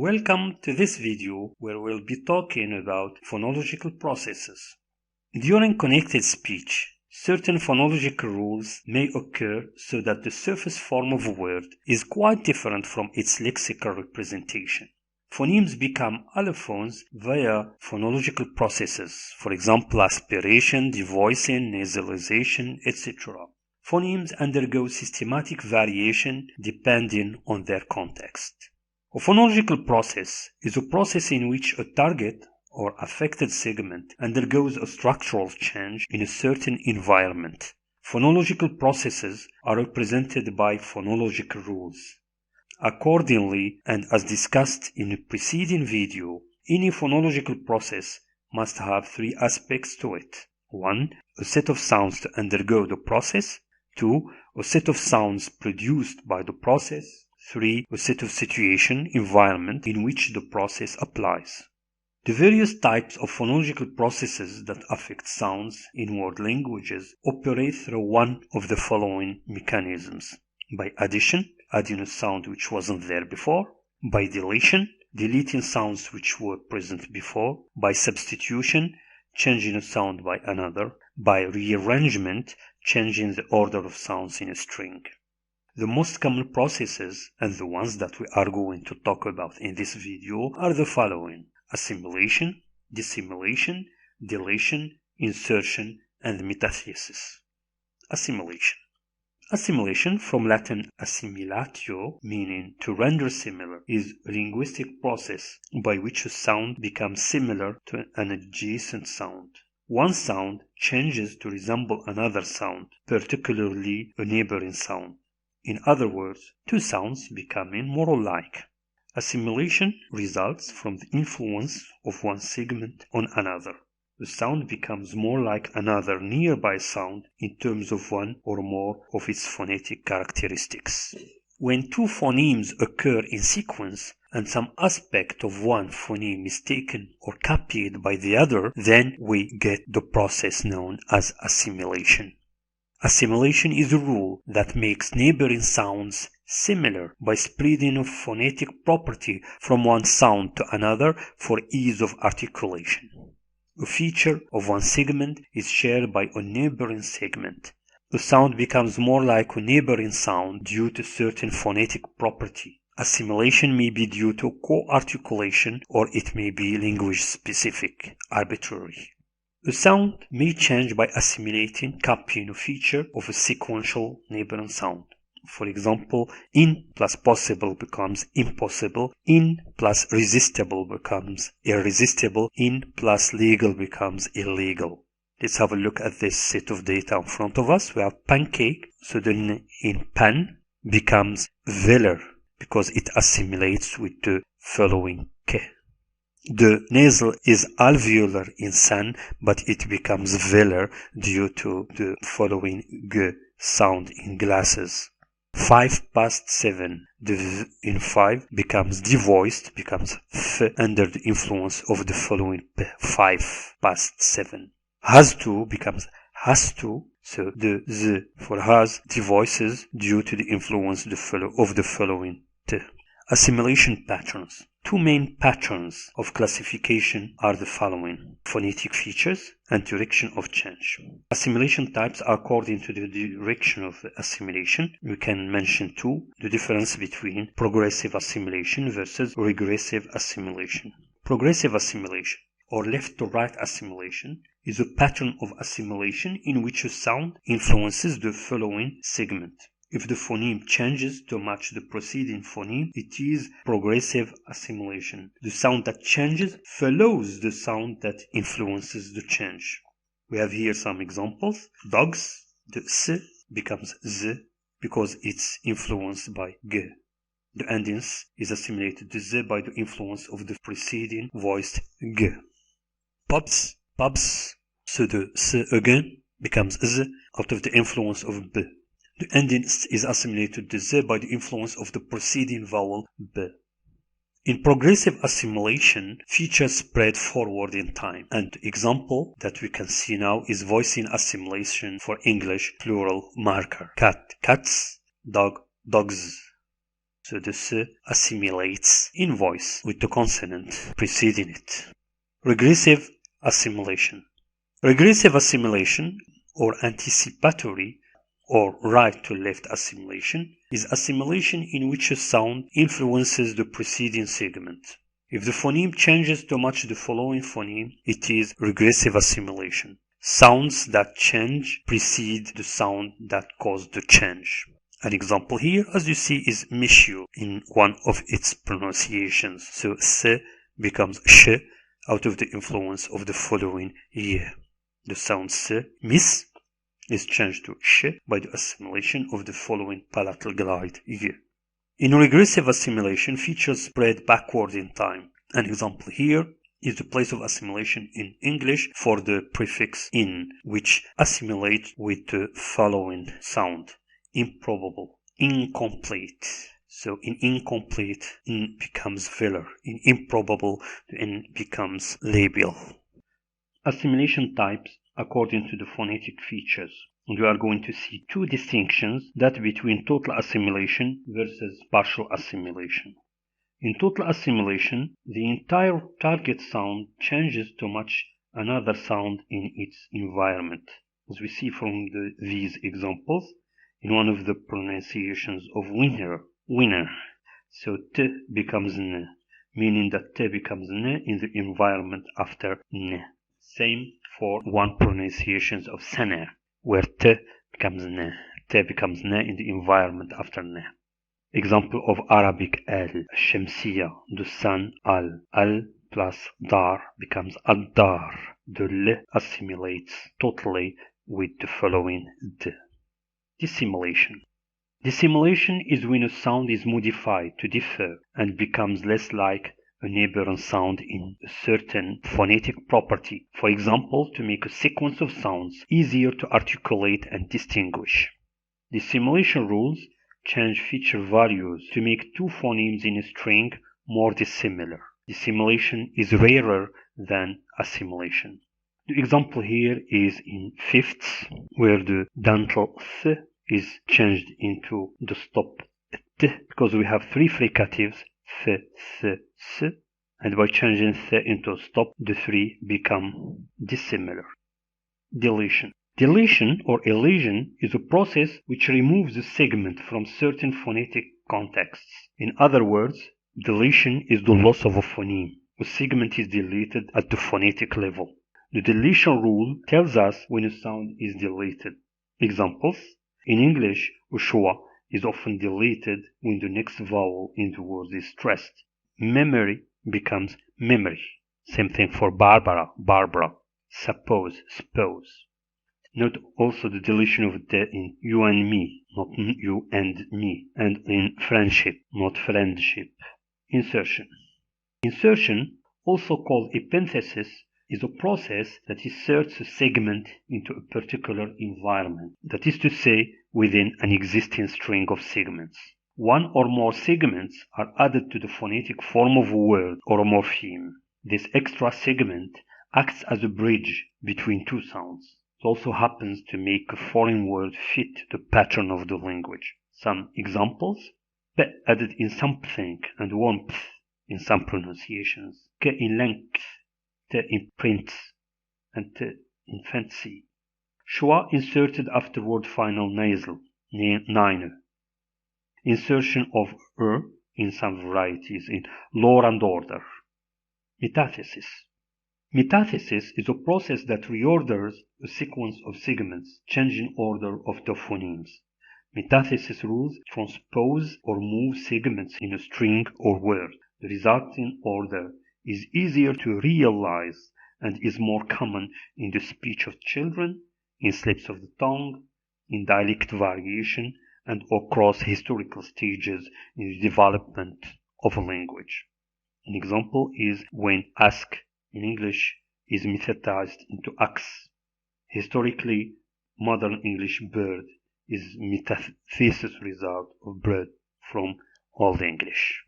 Welcome to this video where we'll be talking about phonological processes. During connected speech, certain phonological rules may occur so that the surface form of a word is quite different from its lexical representation. Phonemes become allophones via phonological processes, for example aspiration, devoicing, nasalization, etc. Phonemes undergo systematic variation depending on their context. A phonological process is a process in which a target or affected segment undergoes a structural change in a certain environment. Phonological processes are represented by phonological rules. Accordingly, and as discussed in the preceding video, any phonological process must have three aspects to it. 1. A set of sounds to undergo the process. 2. A set of sounds produced by the process. 3. A set of situation, environment in which the process applies. The various types of phonological processes that affect sounds in word languages operate through one of the following mechanisms. By addition, adding a sound which wasn't there before. By deletion, deleting sounds which were present before. By substitution, changing a sound by another. By rearrangement, changing the order of sounds in a string. The most common processes, and the ones that we are going to talk about in this video, are the following: assimilation, dissimilation, deletion, insertion, and metathesis. Assimilation. Assimilation, from Latin assimilatio, meaning to render similar, is a linguistic process by which a sound becomes similar to an adjacent sound. One sound changes to resemble another sound, particularly a neighboring sound. In other words, two sounds becoming more alike. Assimilation results from the influence of one segment on another. The sound becomes more like another nearby sound in terms of one or more of its phonetic characteristics. When two phonemes occur in sequence and some aspect of one phoneme is taken or copied by the other, then we get the process known as assimilation. Assimilation is a rule that makes neighboring sounds similar by spreading a phonetic property from one sound to another for ease of articulation. A feature of one segment is shared by a neighboring segment. The sound becomes more like a neighboring sound due to certain phonetic property. Assimilation may be due to co-articulation, or it may be language-specific, arbitrary. A sound may change by assimilating, copying a feature of a sequential neighboring sound. For example, in plus possible becomes impossible, in plus resistible becomes irresistible, in plus legal becomes illegal. Let's have a look at this set of data in front of us. We have pancake, so then in pan becomes velar because it assimilates with the following k. The nasal is alveolar in san, but it becomes velar due to the following g sound in glasses. 7. The v in 5 becomes devoiced, becomes f under the influence of the following p, 7. Has to becomes has to, so the z for has devoices due to the influence of the following t. Assimilation patterns. Two main patterns of classification are the following: phonetic features and direction of change. Assimilation types are according to the direction of the assimilation. We can mention two: the difference between progressive assimilation versus regressive assimilation. Progressive assimilation, or left to right assimilation, is a pattern of assimilation in which a sound influences the following segment. If the phoneme changes to match the preceding phoneme, it is progressive assimilation. The sound that changes follows the sound that influences the change. We have here some examples. Dogs, the s becomes z because it's influenced by g. The ending s is assimilated to z by the influence of the preceding voiced g. Pubs, so the s again becomes z out of the influence of b. The ending is assimilated to z by the influence of the preceding vowel b. In progressive assimilation, features spread forward in time. An example that we can see now is voicing assimilation for English plural marker. Cat, cats, dog, dogs. So the S assimilates in voice with the consonant preceding it. Regressive assimilation. Regressive assimilation, or anticipatory or right-to-left assimilation, is assimilation in which a sound influences the preceding segment. If the phoneme changes to match the following phoneme, it is regressive assimilation. Sounds that change precede the sound that caused the change. An example here, as you see, is monsieur in one of its pronunciations. So S becomes sh out of the influence of the following year. The sound S, miss, is changed to sh by the assimilation of the following palatal glide year. In regressive assimilation, features spread backward in time. An example here is the place of assimilation in English for the prefix in, which assimilates with the following sound: improbable, incomplete. So in incomplete, N becomes filler. In improbable, the N becomes labial. Assimilation types according to the phonetic features. And we are going to see two distinctions, that between total assimilation versus partial assimilation. In total assimilation, the entire target sound changes to match another sound in its environment. As we see from these examples, in one of the pronunciations of winner. So T becomes N, meaning that T becomes N in the environment after N. Same for one pronunciation of Sener, where T becomes N. T becomes N in the environment after N. Example of Arabic al, Shamsiya, the sun, al plus dar becomes ad-dar. The L assimilates totally with the following D. Dissimilation. Dissimilation is when a sound is modified to differ and becomes less like a neighboring sound in a certain phonetic property. For example, to make a sequence of sounds easier to articulate and distinguish. Dissimilation rules change feature values to make two phonemes in a string more dissimilar. Dissimilation is rarer than assimilation. The example here is in fifths, where the dental th is changed into the stop t, because we have three fricatives, th, th, s, and by changing th into stop, the three become dissimilar. Deletion. Deletion or elision is a process which removes a segment from certain phonetic contexts. In other words, deletion is the loss of a phoneme. A segment is deleted at the phonetic level. The deletion rule tells us when a sound is deleted. Examples: in English, a schwa is often deleted when the next vowel in the word is stressed. Memory becomes memory. Same thing for Barbara, Barbara. Suppose, suppose. Note also the deletion of the in you and me, not you and me, and in friendship, not friendship. Insertion. Insertion, also called epenthesis, is a process that inserts a segment into a particular environment, that is to say, within an existing string of segments. One or more segments are added to the phonetic form of a word or a morpheme. This extra segment acts as a bridge between two sounds. It also happens to make a foreign word fit the pattern of the language. Some examples: p added in something and warmth in some pronunciations, k in length, t in print, and t in fancy. Schwa inserted after word final nasal, niner. Insertion of in some varieties in law and order. Metathesis. Metathesis is a process that reorders a sequence of segments, changing order of the phonemes. Metathesis rules transpose or move segments in a string or word. The resulting order is easier to realize and is more common in the speech of children, in slips of the tongue, in dialect variation, and across historical stages in the development of a language. An example is when ask in English is methatized into ax. Historically, modern English bird is metathesis result of bird from Old English.